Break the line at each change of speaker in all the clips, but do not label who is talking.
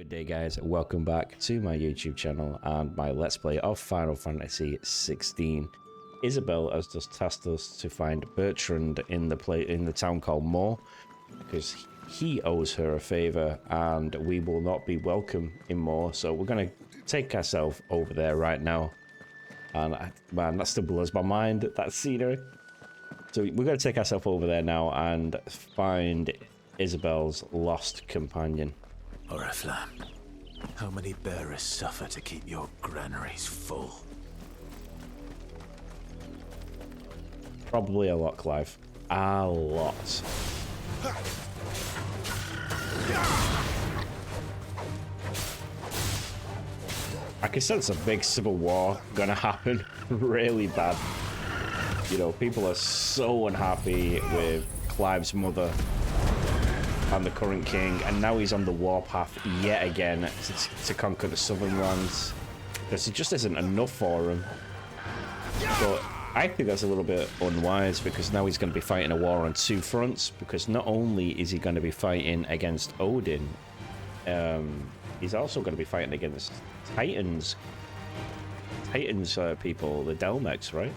Good day, guys. Welcome back to my YouTube channel and my Let's Play of Final Fantasy XVI. Issabelle has just tasked us to find Bertrand in the town called Moor, because he owes her a favor and we will not be welcome in Moor, so we're going to take ourselves over there right now. And man, that still blows my mind, that scenery. So we're going to take ourselves over there now and find Issabelle's lost companion.
Oriflamme, how many bearers suffer to keep your granaries full?
Probably a lot, Clive. A lot. I can sense a big civil war gonna happen really bad. You know, people are so unhappy with Clive's mother and the current king, and now he's on the warpath yet again to conquer the southern lands, because it just isn't enough for him. But I think that's a little bit unwise, because now he's going to be fighting a war on two fronts, because not only is he going to be fighting against Odin, he's also going to be fighting against Titans people, the Delmex, right?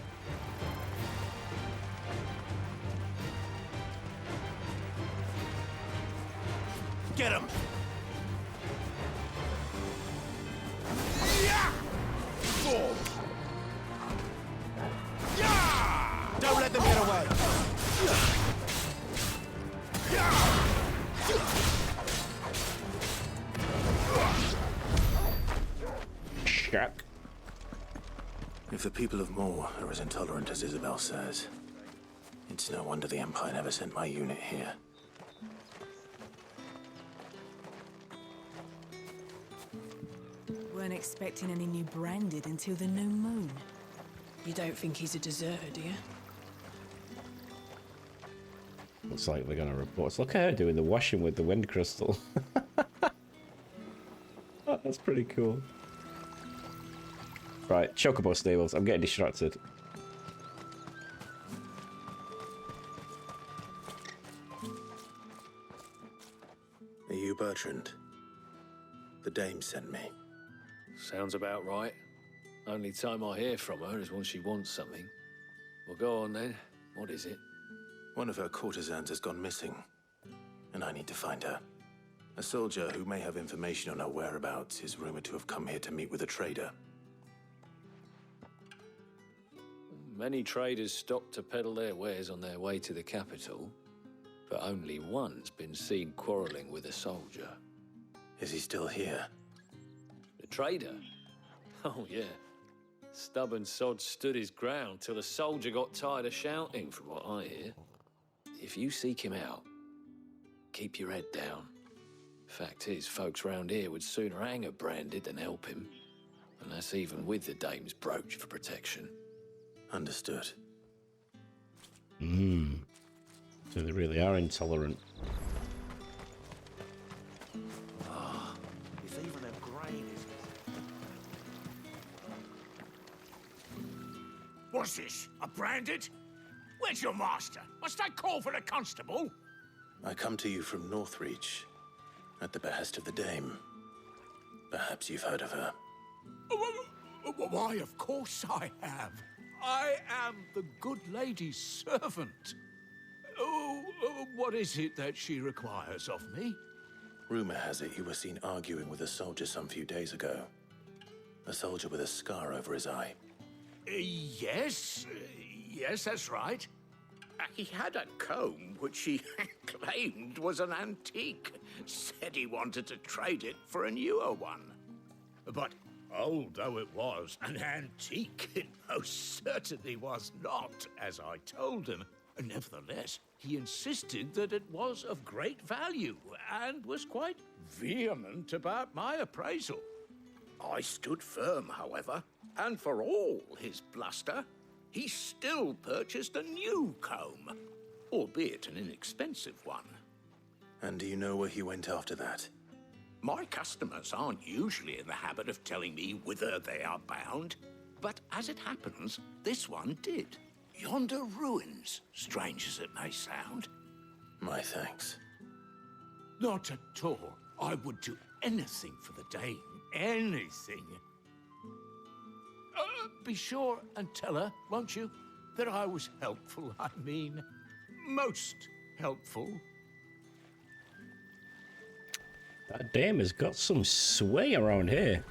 Get him! Don't let them get away!
Shack.
If the people of Moor are as intolerant as Issabelle says, it's no wonder the Empire never sent my unit here.
Weren't expecting any new branded until the new moon. You don't think he's a deserter, do you?
Looks like they're gonna report. Look at her doing the washing with the wind crystal. Oh, that's pretty cool. Right, Chocobo stables. I'm getting distracted.
Are you Bertrand? The dame sent me.
Sounds about right. Only time I hear from her is when she wants something. Well, go on then. What is it?
One of her courtesans has gone missing, and I need to find her. A soldier who may have information on her whereabouts is rumored to have come here to meet with a trader.
Many traders stop to peddle their wares on their way to the capital, but only one's been seen quarreling with a soldier.
Is he still here?
The trader? Oh, yeah. Stubborn sod stood his ground till the soldier got tired of shouting, from what I hear. If you seek him out, keep your head down. Fact is, folks round here would sooner hang a branded than help him. And that's even with the dame's brooch for protection.
Understood.
So they really are intolerant.
If even a grain is...
What's this? A branded? Where's your master? Must I call for a constable?
I come to you from Northreach, at the behest of the dame. Perhaps you've heard of her.
Why, of course I have. I am the good lady's servant. What is it that she requires of me?
Rumor has it you were seen arguing with a soldier some few days ago. A soldier with a scar over his eye.
Yes, that's right. He had a comb which he claimed was an antique. Said he wanted to trade it for a newer one. But old though it was, an antique it most certainly was not, as I told him. Nevertheless, he insisted that it was of great value and was quite vehement about my appraisal. I stood firm, however, and for all his bluster, he still purchased a new comb, albeit an inexpensive one.
And do you know where he went after that?
My customers aren't usually in the habit of telling me whither they are bound, but as it happens, this one did. Yonder ruins, strange as it may sound.
My thanks.
Not at all. I would do anything for the Dame. Anything. Be sure and tell her, won't you, that I was helpful. I mean, most helpful.
That dame has got some sway around here.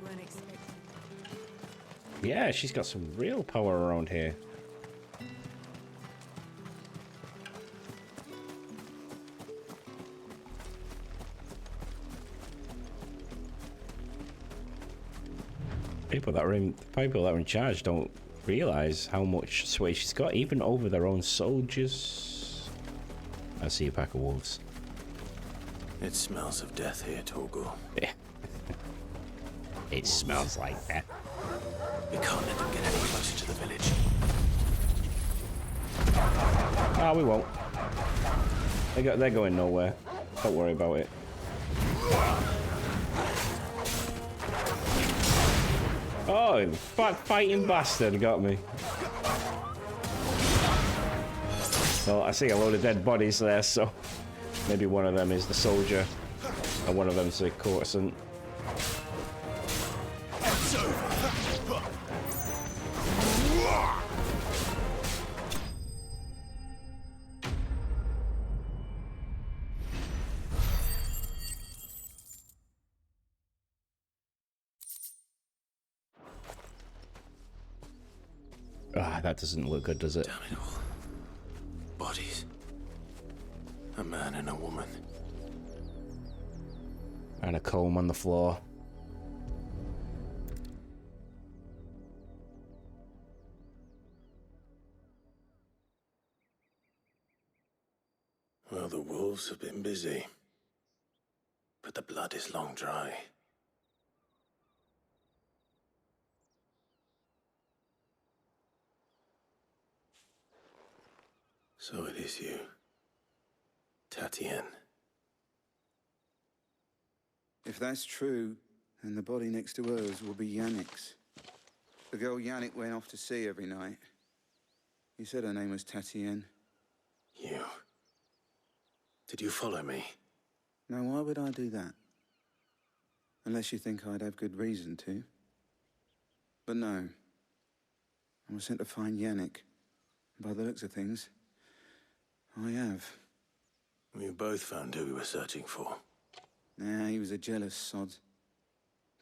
Weren't expecting.
Yeah, she's got some real power around here. People that are in charge don't realize how much sway she's got, even over their own soldiers. I see a pack of wolves.
It smells of death here, Torgal.
Yeah. It smells like that.
We can't let them get any closer to the village.
Ah, we won't. They're going nowhere. Don't worry about it. Oh, fighting bastard got me. Well, I see a load of dead bodies there, so maybe one of them is the soldier and one of them's the courtesan. Ah, that doesn't look good, does it?
Damn it all. Bodies. A man and a woman.
And a comb on the floor.
Well, the wolves have been busy. But the blood is long dry. So it is you, Tatienne.
If that's true, then the body next to hers will be Yannick's. The girl Yannick went off to sea every night. He said her name was Tatienne.
You. Did you follow me?
Now, why would I do that? Unless you think I'd have good reason to. But no. I was sent to find Yannick. By the looks of things, I have.
We both found who we were searching for.
Nah, he was a jealous sod.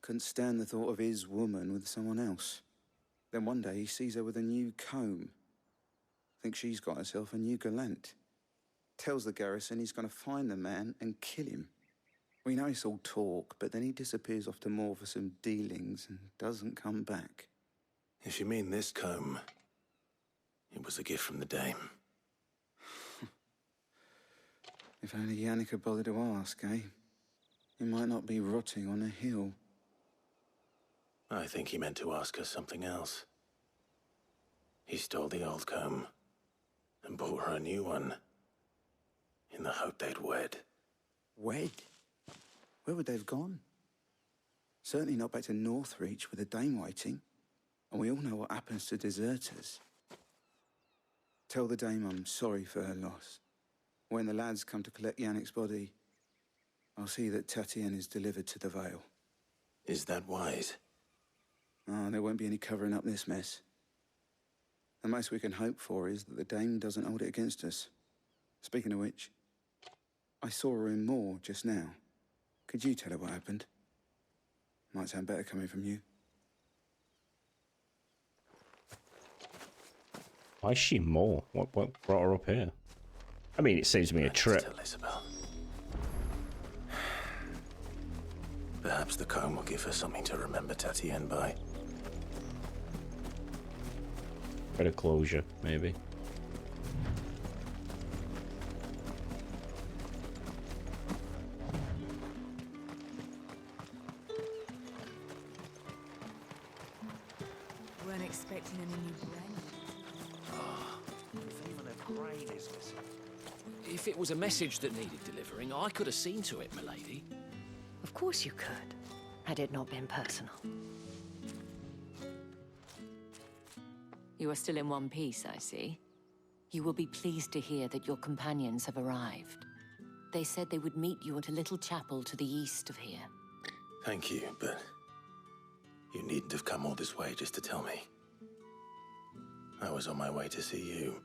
Couldn't stand the thought of his woman with someone else. Then one day he sees her with a new comb. Thinks she's got herself a new gallant. Tells the garrison he's going to find the man and kill him. We know it's all talk, but then he disappears off to Moor for some dealings and doesn't come back.
If you mean this comb, it was a gift from the Dame.
If only Yannick had bothered to ask, eh? He might not be rotting on a hill.
I think he meant to ask her something else. He stole the old comb and bought her a new one in the hope they'd wed.
Wed? Where would they have gone? Certainly not back to Northreach with a Dame waiting. And we all know what happens to deserters. Tell the Dame I'm sorry for her loss. When the lads come to collect Yannick's body, I'll see that Tatienne is delivered to the Vale.
Is that wise?
Ah, there won't be any covering up this mess. The most we can hope for is that the Dame doesn't hold it against us. Speaking of which, I saw her in Moor just now. Could you tell her what happened? Might sound better coming from you.
Why is she more? What brought her up here? I mean, it saves me a trip.
Tell Issabelle. Perhaps the comb will give her something to remember Tatienne by.
Bit of closure, maybe.
Weren't expecting any new brand.
If it was a message that needed delivering, I could have seen to it, milady.
Of course you could, had it not been personal. You are still in one piece, I see. You will be pleased to hear that your companions have arrived. They said they would meet you at a little chapel to the east of here.
Thank you, but you needn't have come all this way just to tell me. I was on my way to see you.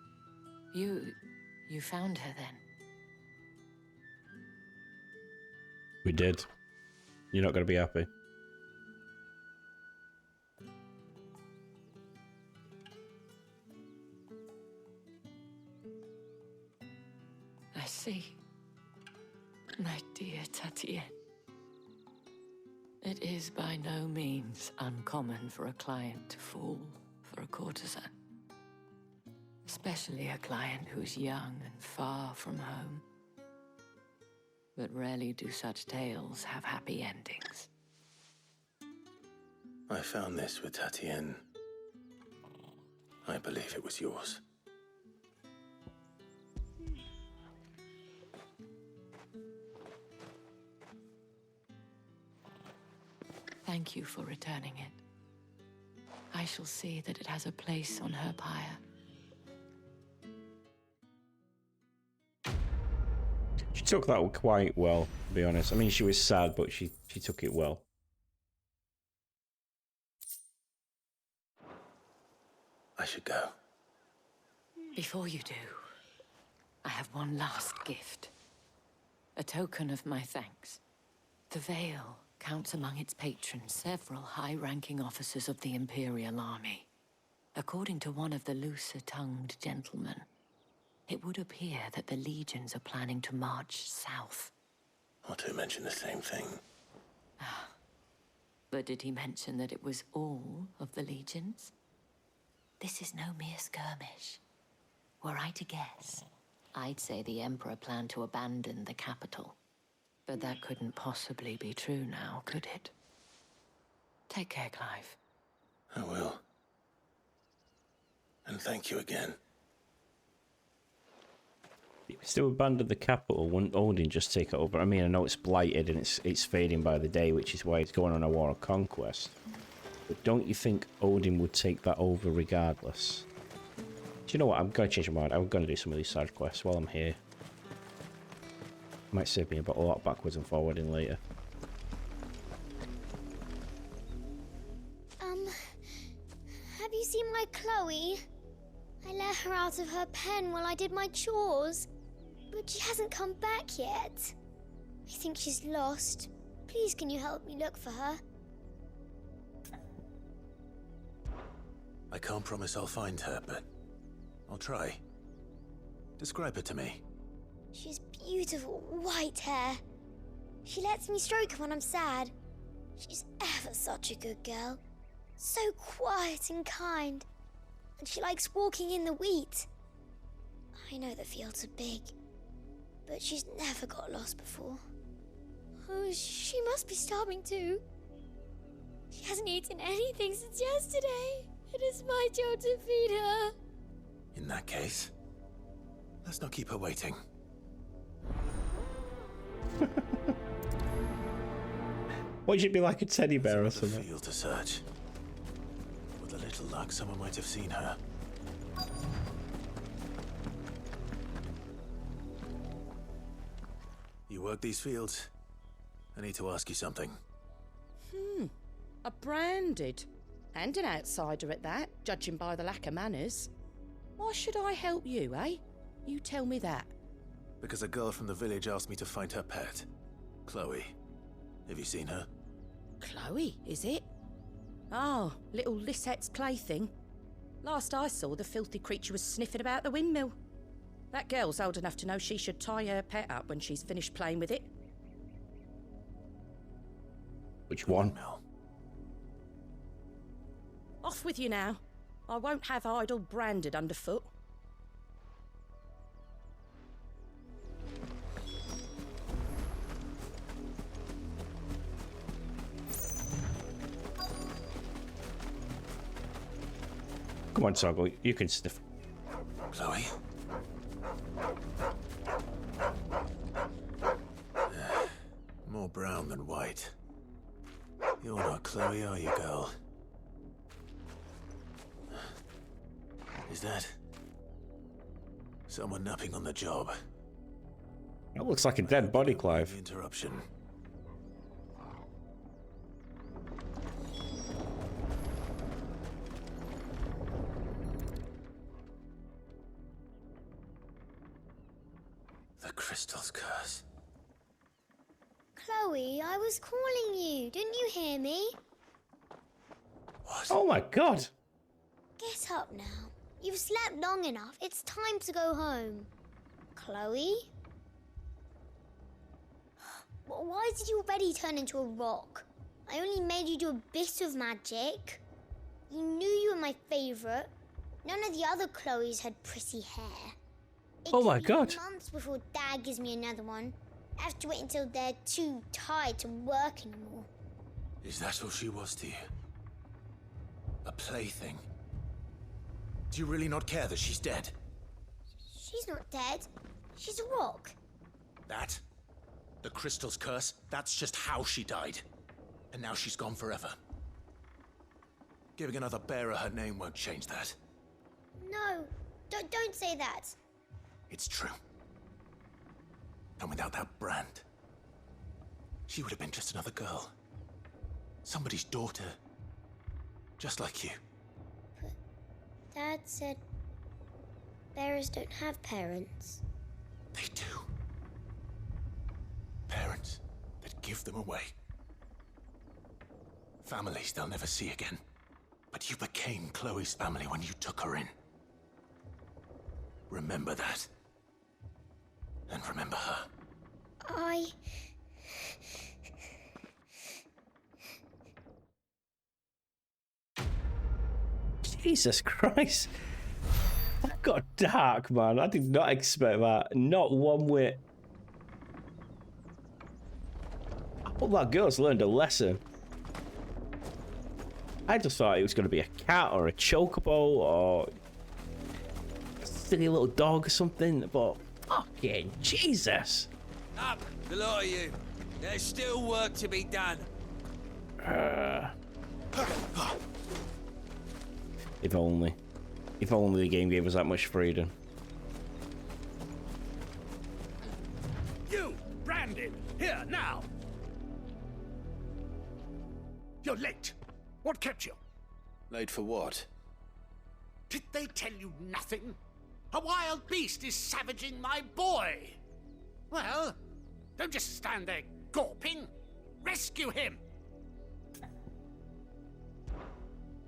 You found her then?
We did. You're not going to be happy.
I see. My dear Tatienne. It is by no means uncommon for a client to fall for a courtesan. Especially a client who is young and far from home. But rarely do such tales have happy endings.
I found this with Tatienne. I believe it was yours.
Thank you for returning it. I shall see that it has a place on her pyre.
She took that quite well, to be honest. I mean, she was sad, but she took it well.
I should go.
Before you do, I have one last gift. A token of my thanks. The Veil counts among its patrons several high-ranking officers of the Imperial Army. According to one of the looser-tongued gentlemen, it would appear that the legions are planning to march south.
Or to mention the same thing.
But did he mention that it was all of the legions? This is no mere skirmish. Were I to guess, I'd say the Emperor planned to abandon the capital. But that couldn't possibly be true now, could it? Take care, Clive.
I will. And thank you again.
Still abandoned the capital, wouldn't Odin just take it over? I mean, I know it's blighted and it's fading by the day, which is why it's going on a war of conquest. But don't you think Odin would take that over regardless? Do you know what? I'm going to change my mind. I'm going to do some of these side quests while I'm here. Might save me a lot backwards and forwarding later.
Have you seen my Chloe? I let her out of her pen while I did my chores. But she hasn't come back yet. I think she's lost. Please, can you help me look for her?
I can't promise I'll find her, but I'll try. Describe her to me.
She has beautiful white hair. She lets me stroke her when I'm sad. She's ever such a good girl. So quiet and kind. And she likes walking in the wheat. I know the fields are big, but she's never got lost before. Oh, she must be starving too. She hasn't eaten anything since yesterday. It is my job to feed her.
In that case, let's not keep her waiting.
Would you be like a teddy bear or something?
Field to search. With a little luck, someone might have seen her. You work these fields? I need to ask you something.
A branded. And an outsider at that, judging by the lack of manners. Why should I help you, eh? You tell me that.
Because a girl from the village asked me to find her pet. Chloe. Have you seen her?
Chloe, is it? Oh, little Lisette's plaything. Last I saw, the filthy creature was sniffing about the windmill. That girl's old enough to know she should tie her pet up when she's finished playing with it.
Which one?
Mel.
Off with you now. I won't have idle branded underfoot.
Come on, Toggle, you can sniff.
Chloe? More brown than white. You're not Chloe, are you, girl? Is that someone napping on the job?
That looks like a dead body, Clive.
Interruption. The crystal's curse.
Chloe, I was calling you. Didn't you hear me?
What?
Oh my god!
Get up now. You've slept long enough. It's time to go home. Chloe? Why did you already turn into a rock? I only made you do a bit of magic. You knew you were my favourite. None of the other Chloes had pretty hair.
Oh my god.
Months before Dad gives me another one. I have to wait until they're too tired to work anymore.
Is that all she was to you? A plaything? Do you really not care that she's dead?
She's not dead. She's a rock.
That? The crystal's curse? That's just how she died. And now she's gone forever. Giving another bearer her name won't change that.
No, don't say that.
It's true. And without that brand, she would have been just another girl. Somebody's daughter. Just like you.
But Dad said bearers don't have parents.
They do. Parents that give them away. Families they'll never see again. But you became Chloe's family when you took her in. Remember that. And remember her.
Jesus Christ. That got dark, man. I did not expect that. Not one whit. I hope that girl's learned a lesson. I just thought it was going to be a cat or a chocobo or a silly little dog or something, but fucking Jesus.
Up, the lot of you. There's still work to be done.
If only. If only the game gave us that much freedom.
You, Brandon, here now. You're late. What kept you?
Late for what?
Did they tell you nothing? A wild beast is savaging my boy. Well, don't just stand there gawping. Rescue him.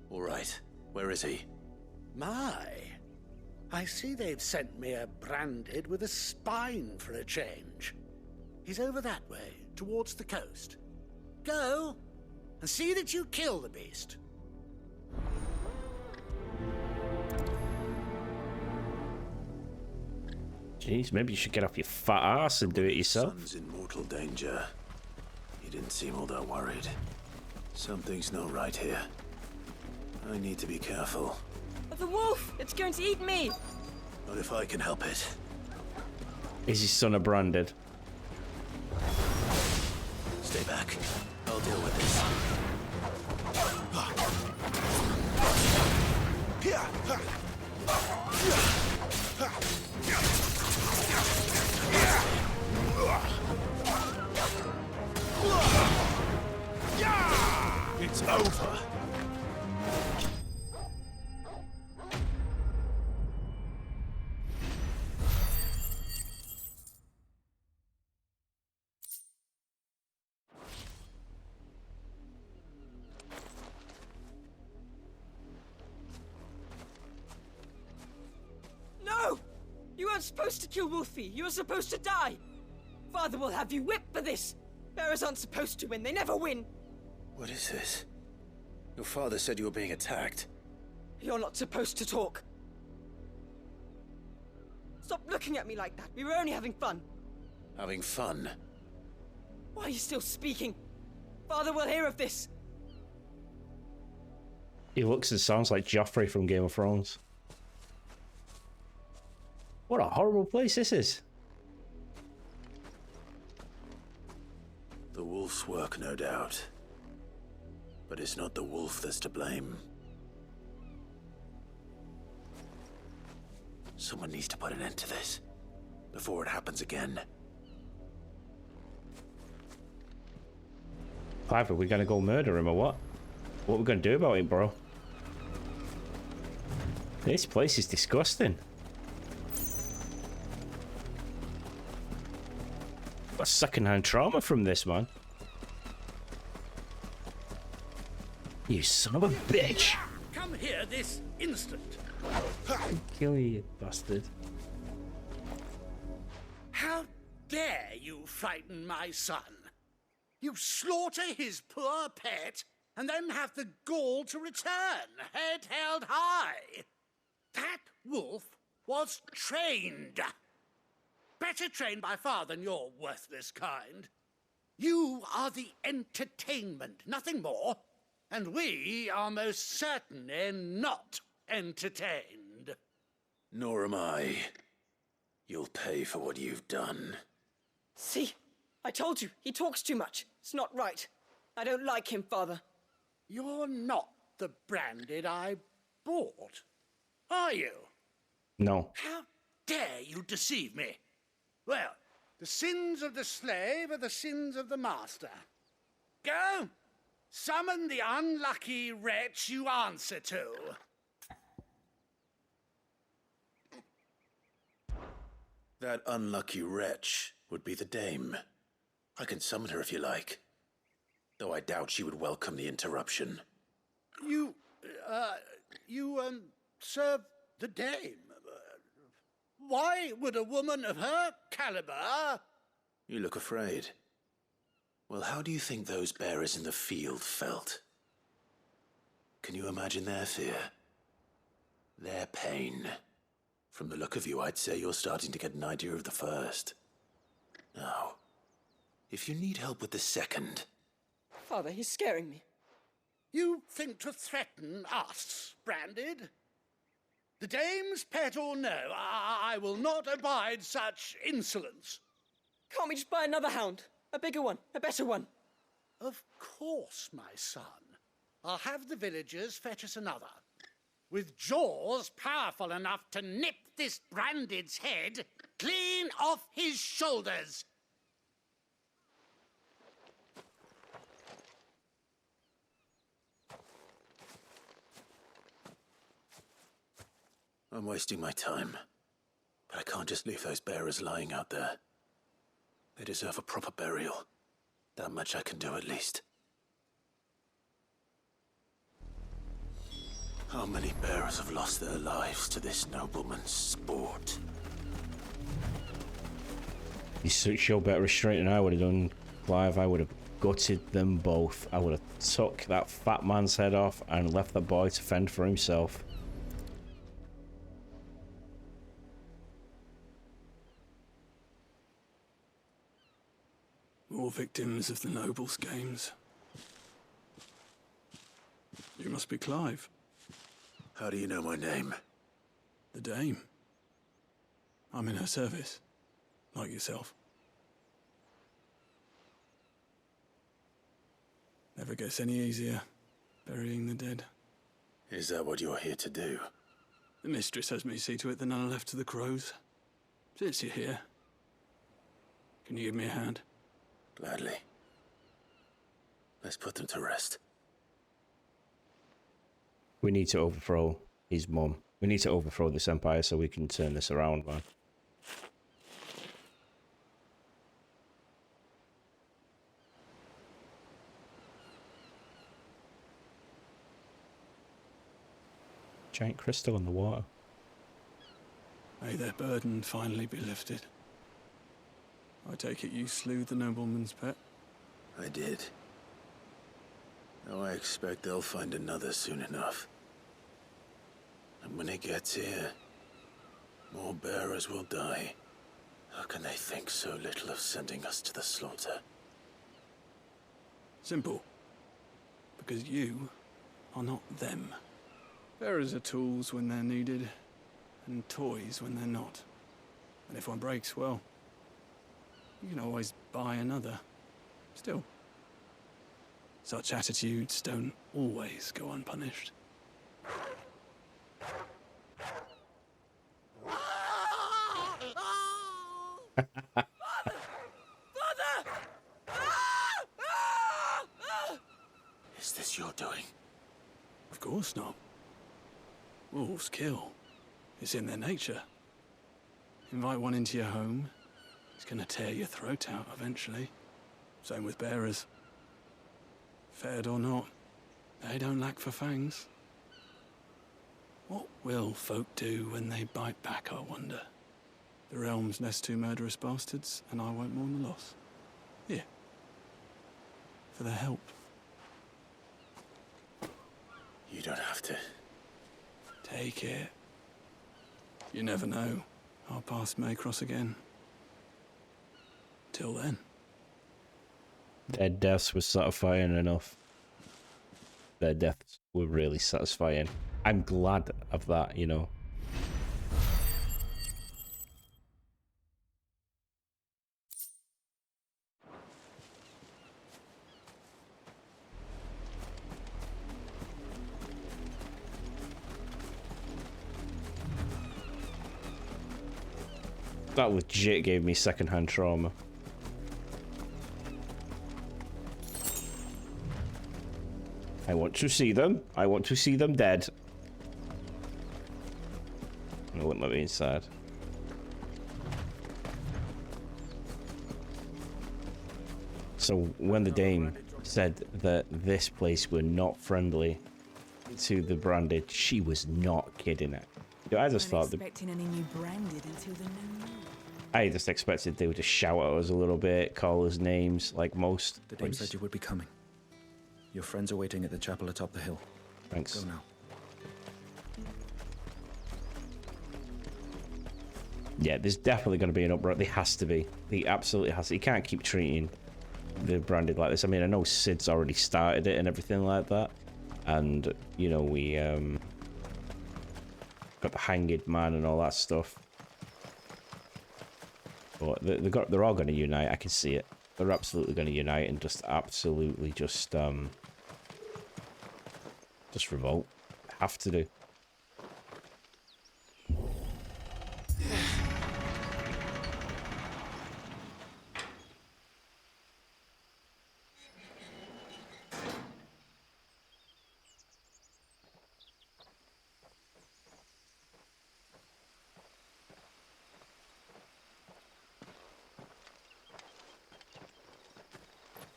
All right. Where is he?
My, I see they've sent me a branded with a spine for a change. He's over that way, towards the coast. Go, and see that you kill the beast.
Jeez, maybe you should get off your fat ass and do it yourself.
Son's in mortal danger. He didn't seem all that worried. Something's not right here. I need to be careful.
The wolf! It's going to eat me!
Not if I can help it.
Is his son a branded?
Stay back. I'll deal with this. It's over.
No! You weren't supposed to kill Wolfie. You were supposed to die. Father will have you whipped for this. Bearers aren't supposed to win. They never win.
What is this? Your father said you were being attacked.
You're not supposed to talk. Stop looking at me like that. We were only having fun.
Having fun?
Why are you still speaking? Father will hear of this.
He looks and sounds like Joffrey from Game of Thrones. What a horrible place this is.
The wolf's work, no doubt. But it's not the wolf that's to blame. Someone needs to put an end to this before it happens again.
Clive, are we gonna go murder him or what? What are we gonna do about it, bro? This place is disgusting. Got secondhand trauma from this, man. You son of a bitch!
Come here this instant.
Kill you, bastard.
How dare you frighten my son? You slaughter his poor pet and then have the gall to return, head held high. That wolf was trained. Better trained by far than your worthless kind. You are the entertainment, nothing more. And we are most certainly not entertained.
Nor am I. You'll pay for what you've done.
See? I told you, he talks too much. It's not right. I don't like him, Father.
You're not the branded I bought, are you?
No.
How dare you deceive me? Well, the sins of the slave are the sins of the master. Go! Summon the unlucky wretch you answer to.
That unlucky wretch would be the dame. I can summon her if you like. Though I doubt she would welcome the interruption.
You serve the dame. Why would a woman of her caliber...
You look afraid. Well, how do you think those bearers in the field felt? Can you imagine their fear? Their pain? From the look of you, I'd say you're starting to get an idea of the first. Now, if you need help with the second...
Father, he's scaring me.
You think to threaten us, Branded? The dame's pet or no, I will not abide such insolence.
Can't we just buy another hound? A bigger one, a better one.
Of course, my son. I'll have the villagers fetch us another. With jaws powerful enough to nip this Branded's head clean off his shoulders.
I'm wasting my time. But I can't just leave those bearers lying out there. They deserve a proper burial. That much I can do at least. How many bearers have lost their lives to this nobleman's sport?
You show better restraint than I would have done, Clive. I would have gutted them both. I would have took that fat man's head off and left the boy to fend for himself.
More victims of the nobles' games. You must be Clive.
How do you know my name?
The Dame. I'm in her service, like yourself. Never gets any easier, burying the dead.
Is that what you're here to do?
The mistress has me see to it that none are left to the crows. Since you're here, can you give me a hand?
Gladly. Let's put them to rest.
We need to overthrow his mum. We need to overthrow this empire so we can turn this around, man. Giant crystal in the water.
May their burden finally be lifted. I take it you slew the nobleman's pet?
I did. Now I expect they'll find another soon enough. And when it gets here, more bearers will die. How can they think so little of sending us to the slaughter?
Simple. Because you are not them. Bearers are tools when they're needed, and toys when they're not. And if one breaks, well, you can always buy another. Still, such attitudes don't always go unpunished.
Father!
Is this your doing?
Of course not. Wolves kill. It's in their nature. Invite one into your home, it's gonna tear your throat out eventually. Same with bearers. Fed or not, they don't lack for fangs. What will folk do when they bite back, I wonder? The realm's nest two murderous bastards, and I won't mourn the loss. Here. For their help.
You don't have to.
Take it. You never know. Our paths may cross again. Till then.
Their deaths were satisfying enough. Their deaths were really satisfying. I'm glad of that, you know. That legit gave me secondhand trauma. I want to see them. I want to see them dead. It wouldn't let me inside. So when the dame said that this place were not friendly to the branded, she was not kidding it. I just thought
expecting any new branded until the new moon.
I just expected they would just shout at us a little bit, call us names like most.
The dame said you would be coming. Your friends are waiting at the chapel atop the hill.
Thanks.
Go now.
Yeah, there's definitely going to be an uproar. There has to be. He absolutely has to. You can't keep treating the branded like this. I mean, I know Sid's already started it and everything like that. And, you know, we got the hanged man and all that stuff. But they're all going to unite. I can see it. They're absolutely going to unite and just absolutely just revolt. Have to do.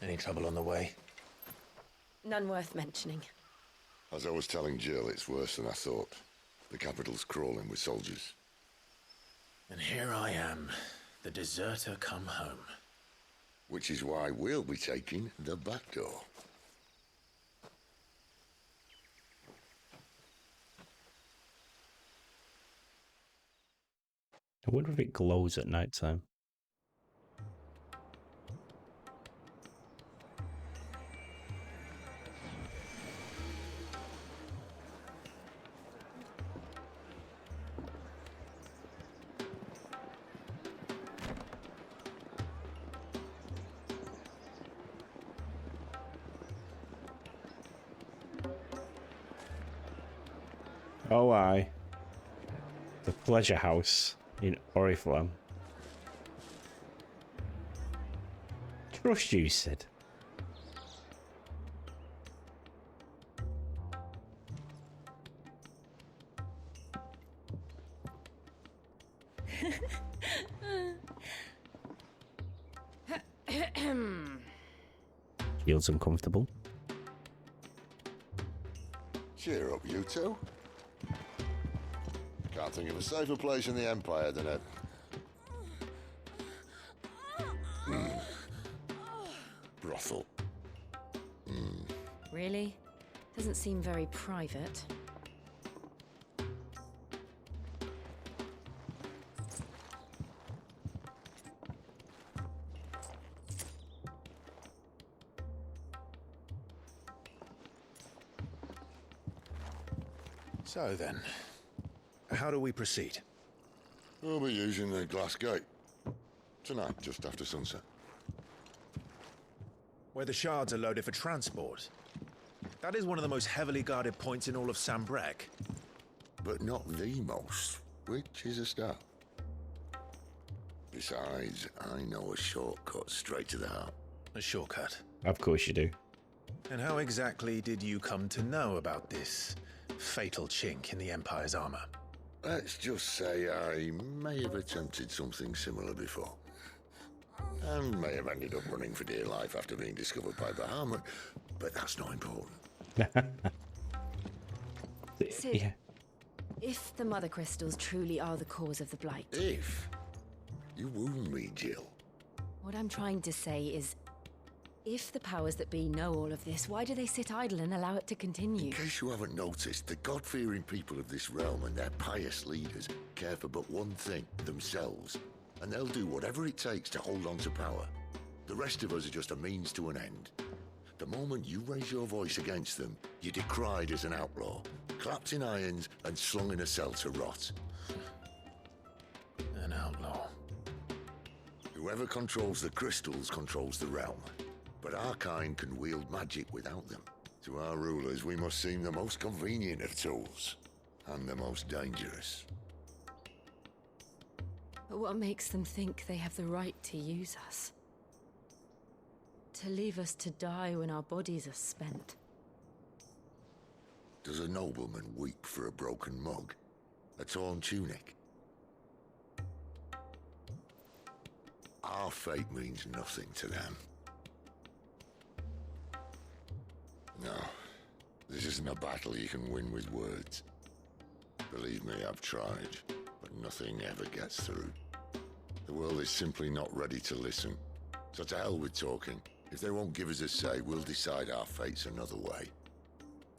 Any trouble on the way?
None worth mentioning.
As I was telling Jill, it's worse than I thought. The capital's crawling with soldiers.
And here I am, the deserter come home.
Which is why we'll be taking the back door.
I wonder if it glows at night time. Oh, aye. The pleasure house in Oriflamme. Trust you, Sid. Feels uncomfortable.
Cheer up, you two. Can't think of a safer place in the Empire than a... brothel.
Really? Doesn't seem very private.
So then, how do we proceed?
We'll be using the glass gate. Tonight, just after sunset.
Where the shards are loaded for transport. That is one of the most heavily guarded points in all of Sambrec.
But not the most, which is a start. Besides, I know a shortcut straight to the heart.
A shortcut?
Of course you do.
And how exactly did you come to know about this fatal chink in the Empire's armor?
Let's just say I may have attempted something similar before. And may have ended up running for dear life after being discovered by Bahamut, but that's not important.
Sid,
Yeah.
if the Mother Crystals truly are the cause of the Blight...
If? You wound me, Jill.
What I'm trying to say is, if the powers that be know all of this, why do they sit idle and allow it to continue?
In case you haven't noticed, the God-fearing people of this realm and their pious leaders care for but one thing, themselves. And they'll do whatever it takes to hold on to power. The rest of us are just a means to an end. The moment you raise your voice against them, you're decried as an outlaw, clapped in irons and slung in a cell to rot.
An outlaw.
Whoever controls the crystals controls the realm. But our kind can wield magic without them. To our rulers, we must seem the most convenient of tools. And the most dangerous.
But what makes them think they have the right to use us? To leave us to die when our bodies are spent?
Does a nobleman weep for a broken mug? A torn tunic? Our fate means nothing to them. No, this isn't a battle you can win with words. Believe me, I've tried, but nothing ever gets through. The world is simply not ready to listen. So to hell with talking. If they won't give us a say, we'll decide our fates another way.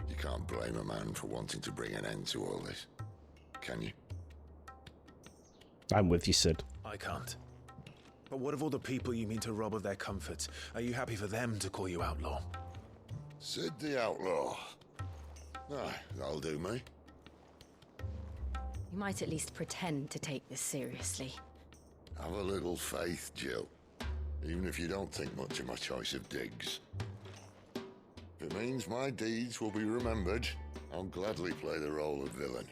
You can't blame a man for wanting to bring an end to all this, can you?
I'm with you, Sid.
I can't. But what of all the people you mean to rob of their comforts? Are you happy for them to call you outlaw?
Sid the Outlaw. Aye, that'll do me.
You might at least pretend to take this seriously.
Have a little faith, Jill. Even if you don't think much of my choice of digs. If it means my deeds will be remembered, I'll gladly play the role of villain.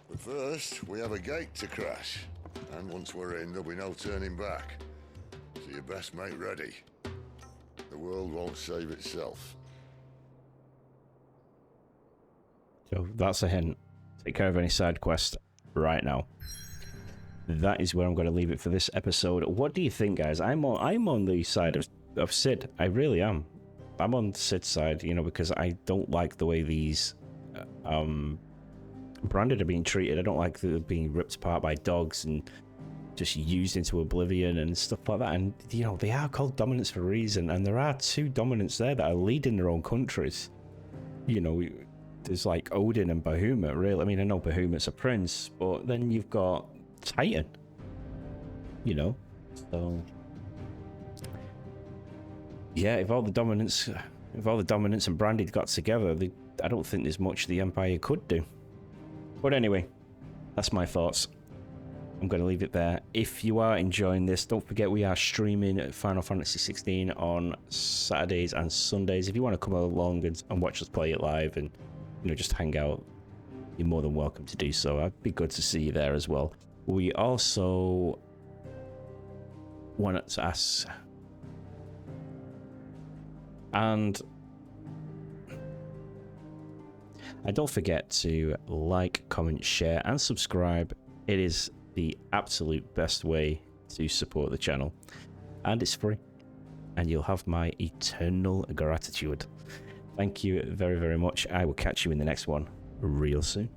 But first, we have a gate to crash. And once we're in, there'll be no turning back. So you best make ready. The world won't save itself.
So that's a hint. Take care of any side quest right now. That is where I'm going to leave it for this episode. What do you think, guys? I'm on the side of Sid. I really am. I'm on Sid's side, you know, because I don't like the way these branded are being treated. I don't like them being ripped apart by dogs and just used into oblivion and stuff like that. And, you know, they are called dominants for a reason. And there are two dominants there that are leading their own countries. You know, there's like Odin and Bahamut, really. I mean, I know Bahamut's a prince, but then you've got Titan, you know. So yeah, if all the dominants and Branded got together, I don't think there's much the Empire could do. But anyway, that's my thoughts. I'm going to leave it there. If you are enjoying this, don't forget we are streaming Final Fantasy XVI on Saturdays and Sundays. If you want to come along and watch us play it live and, you know, just hang out, you're more than welcome to do so. It'd be good to see you there as well. We also wanted to ask, and don't forget to like, comment, share, and subscribe. It is the absolute best way to support the channel, and it's free, and you'll have my eternal gratitude. Thank you very, very much. I will catch you in the next one real soon.